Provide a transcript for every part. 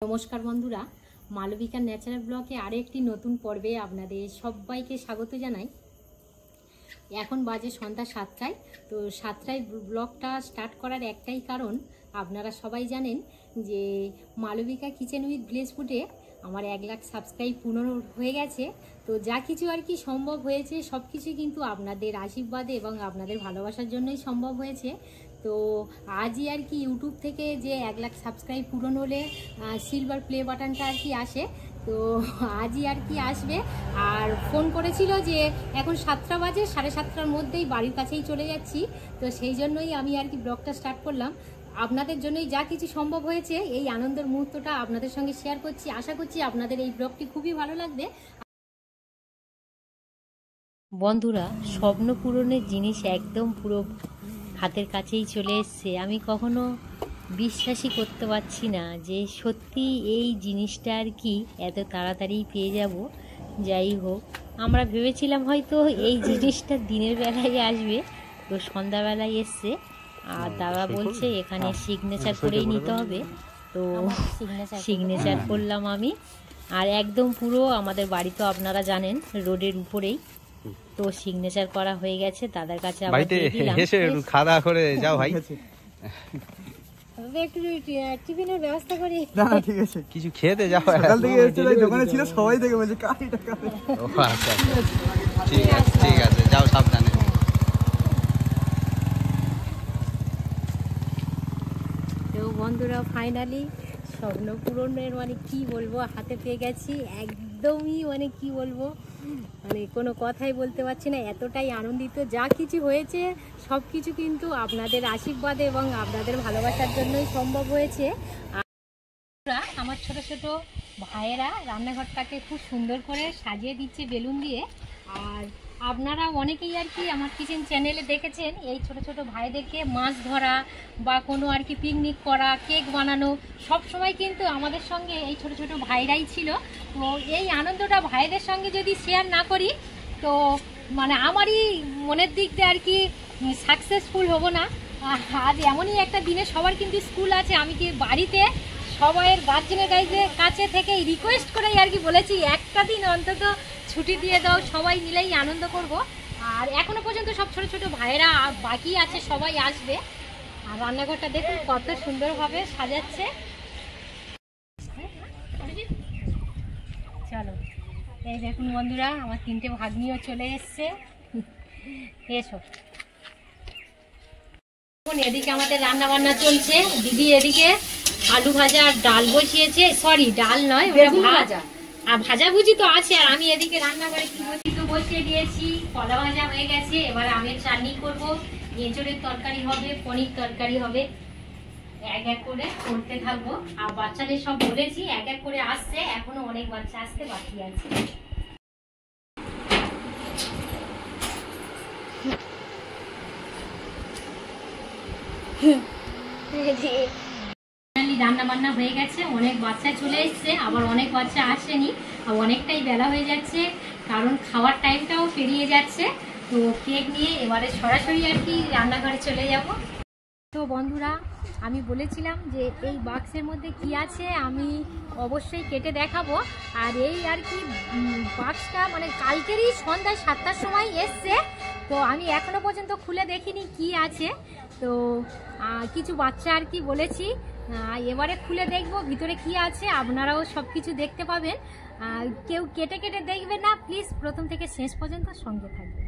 নমস্কার বন্ধুরা, মালবিকা ন্যাচারাল ব্লগে আরও একটি নতুন পর্বে আপনাদের সবাইকে স্বাগত জানাই। এখন বাজে সন্ধ্যা 7টায়। তো 7টায় ব্লগটা স্টার্ট করার একটাই কারণ, আপনারা সবাই জানেন যে মালবিকা কিচেন উইথ ভিলেজ ফুডে আমার 1 লাখ সাবস্ক্রাইব পূর্ণ হয়ে গেছে। তো যা কিছু আর কি সম্ভব হয়েছে সব কিছু কিন্তু আপনাদের আশীর্বাদে এবং আপনাদের ভালোবাসার জন্যই সম্ভব হয়েছে। তো আজই আর কি ইউটিউব থেকে যে 1 লাখ সাবস্ক্রাইব পূরণ হলে সিলভার প্লে বাটনটা আর কি আসে, তো আজই আর কি আসবে। আর ফোন করেছিল যে এখন 7টা বাজে, 7:30টার মধ্যেই বাড়ির কাছেই চলে যাচ্ছি। তো সেই জন্যই আমি আর কি ব্লগটা স্টার্ট করলাম। আপনাদের জন্যই যা কিছু সম্ভব হয়েছে এই আনন্দের মুহূর্তটা আপনাদের সঙ্গে শেয়ার করছি। আশা করছি আপনাদের এই ব্লগটি খুবই ভালো লাগবে। বন্ধুরা, স্বপ্ন পূরণের জিনিস একদম পুরো হাতের কাছেই চলে এসছে। আমি কখনো বিশ্বাসই করতে পারছি না যে সত্যি এই জিনিসটা আর কি এত তাড়াতাড়ি পেয়ে যাব। যাই হোক, আমরা ভেবেছিলাম হয়তো এই জিনিসটা দিনের বেলায় আসবে, তো সন্ধ্যাবেলায় এসছে। আর দাদা বলছে এখানে সিগনেচার করেই নিতে হবে। তো সিগনেচার করলাম আমি। আর একদম পুরো আমাদের বাড়ি তো আপনারা জানেন রোডের উপরেই। তো সিগনেচার করা হয়ে গেছে, দাদার কাছে আবার দিয়ে দিলাম। এসে খাওয়া করে যাও ভাই। একটু টিফিনের ব্যবস্থা করি। না না ঠিক আছে, কিছু খেতে যাও। সকাল থেকে এসে দোকানে ছিল, সবাই থেকে বলছে কারিটা কারি। ও আচ্ছা, ঠিক আছে যাও সাবধানে। তো বন্ধুরা, ফাইনালি স্বপ্ন পূরণের মানে কি বলবো, হাতে পেয়ে গেছি। একদমই মানে কি বলবো, মানে কোনো কথাই বলতে পারছি না, এতটাই আনন্দিত। যা কিছু হয়েছে সব কিছু কিন্তু আপনাদের আশীর্বাদে এবং আপনাদের ভালোবাসার জন্যই সম্ভব হয়েছে। আমার ছোট ছোট ভাইয়েরা রান্নাঘরটাকে খুব সুন্দর করে সাজিয়ে দিচ্ছে বেলুন দিয়ে। আর আপনারা অনেকেই আর কি আমার কিচেন চ্যানেলে দেখেছেন এই ছোট ছোট ভাইদেরকে মাছ ধরা বা কোনো আর কি পিকনিক করা, কেক বানানো, সব সময় কিন্তু আমাদের সঙ্গে এই ছোট ছোট ভাইরাই ছিল। তো এই আনন্দটা ভাইদের সঙ্গে যদি শেয়ার না করি তো মানে আমারই মনের দিক দিয়ে আর কি সাকসেসফুল হব না। আজ এমনই একটা দিনে সবার কিন্তু স্কুল আছে, আমি কি বাড়িতে সবাইয়ের গার্জেনের কাছে থেকে রিকোয়েস্ট করেই আর কি বলেছি একটা দিন অন্তত ছুটি দিয়ে দাও, সবাই মিলেই আনন্দ করব। আর এখনো পর্যন্ত সব ছোট ছোট ভাইয়েরা বাকি আছে, সবাই আসবে। আর রান্নাঘরটা দেখুন কত সুন্দরভাবে সাজাচ্ছে। চলো, এই দেখুন বন্ধুরা, আমার 3টে ভাগ্নিও চলে এসছে। এসো। এদিকে আমাদের রান্না বান্না চলছে। দিদি এদিকে আলু ভাজা আর ডাল বসিয়েছে, সরি ডাল নয়, ভাজা। আর ভাজাভুজি তো আছে। আর আমি এদিকে রান্নাঘরে কি বসিয়ে দিয়েছি, কলা ভাজা হয়ে গেছে। এবার আমের চাটনি করব, এঁচড়ের তরকারি হবে, পনির তরকারি হবে। এক এক করে করতে থাকবো। আর বাচ্চাদের সব বলেছি এক এক করে আসছে, এখনো অনেক বাচ্চা আসতে বাকি আছে। রান্না বান্না হয়ে গেছে, অনেক বাচ্চা চলে এসছে, আবার অনেক বাচ্চা আসেনি। আর অনেকটাই বেলা হয়ে যাচ্ছে, কারণ খাওয়ার টাইমটাও পেরিয়ে যাচ্ছে। তো কেক নিয়ে এবারে সরাসরি আর কি রান্নাঘরে চলে যাব। তো বন্ধুরা, আমি বলেছিলাম যে এই বাক্সের মধ্যে কি আছে আমি অবশ্যই কেটে দেখাবো। আর এই আর কি বাক্সটা মানে কালকেরই সন্ধ্যায় 7টার সময় এসছে। তো আমি এখনো পর্যন্ত খুলে দেখিনি কি আছে। তো কিছু বাচ্চা আর কি বলেছি এবারে খুলে দেখবো ভিতরে কি আছে, আপনারাও সব কিছু দেখতে পাবেন। কেউ কেটে কেটে দেখবেন না প্লিজ, প্রথম থেকে শেষ পর্যন্ত সঙ্গে থাকবেন।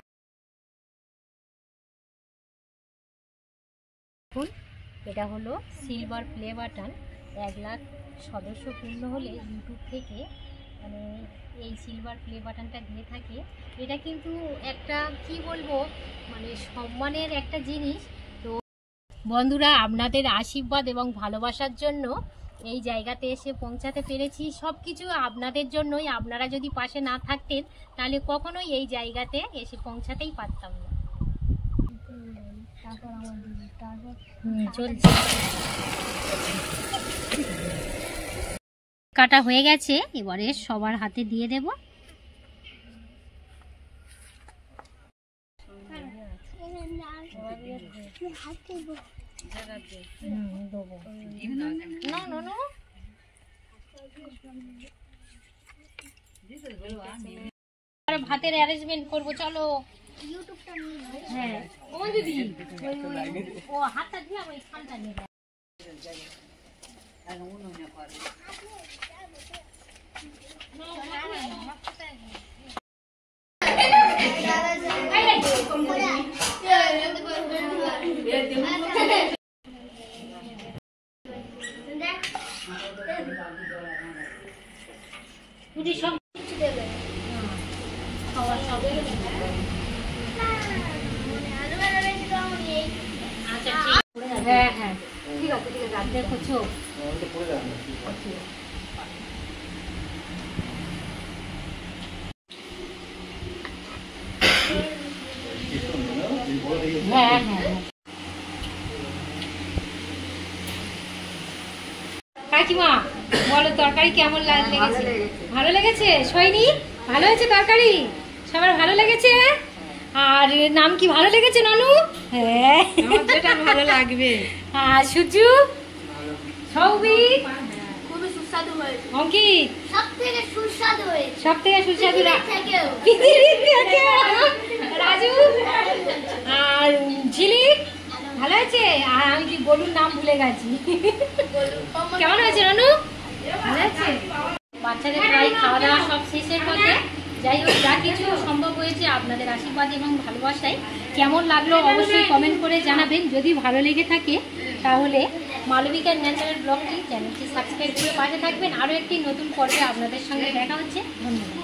এটা হলো সিলভার প্লে বাটন। 1 লাখ সদস্য পূর্ণ হলে ইউটিউব থেকে মানে এই সিলভার প্লে বাটনটা দিয়ে থাকে। এটা কিন্তু একটা কি বলবো মানে সম্মানের একটা জিনিস। তো বন্ধুরা, আপনাদের আশীর্বাদ এবং ভালোবাসার জন্য এই জায়গাতে এসে পৌঁছাতে পেরেছি। সব কিছু আপনাদের জন্যই। আপনারা যদি পাশে না থাকতেন তাহলে কখনোই এই জায়গাতে এসে পৌঁছাতেই পারতাম না। চলছে, কাটা হয়ে গেছে, এবারে সবার হাতে দিয়ে দেব। না ভাতের অ্যারেঞ্জমেন্ট করবো, চলো। হ্যাঁ ও দিদি ও হাতটা দিয়ে ওই খামটা নিয়ে সব খাওয়া সব আচ্ছা হ্যাঁ হ্যাঁ ঠিক আছে দেখো চোখ হ্যাঁ হ্যাঁ কাকিমা বলো তরকারি কেমন লেগেছে? ভালো লেগেছে? সৈনি ভালো হয়েছে তরকারি? সবার ভালো লেগেছে? আর নাম কি ভালো লেগেছে নানু? হ্যাঁ যেটা ভালো লাগবে। আর সুজু সৌভিক খুবই সুস্বাদু হয়েছে। অঙ্কিত সবথেকে সুস্বাদু হয়েছে। সবথেকে সুস্বাদু রাজু আর ঝিলিক ভালো আছে। আর আমি কি বলুন নাম ভুলে গেছি। কেমন হয়েছে নানু? ভালো আছে। বাচ্চাদের প্রায় খাওয়া দাওয়া সব শেষের পথে। যাই হোক যা কিছু সম্ভব হয়েছে আপনাদের আশীর্বাদ এবং ভালোবাসায়। কেমন লাগলো অবশ্যই কমেন্ট করে জানাবেন। যদি ভালো লেগে থাকে তাহলে মালবিকা ন্যাচারাল ব্লগটি চ্যানেলটি সাবস্ক্রাইব করে পাশে থাকবেন। আরও একটি নতুন পর্বে আপনাদের সঙ্গে দেখা হচ্ছে। ধন্যবাদ।